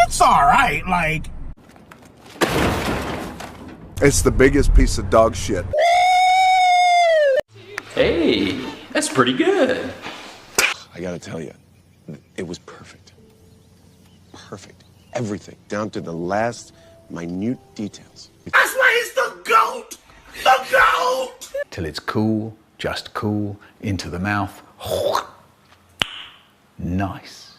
it's all right. Like, It's the biggest piece of dog shit. Hey, that's pretty good. I gotta tell you, it was perfect. Perfect. Everything, down to the last minute details. that's why he's the GOAT. The GOAT. Till it's cool, just cool, into the mouth. Nice.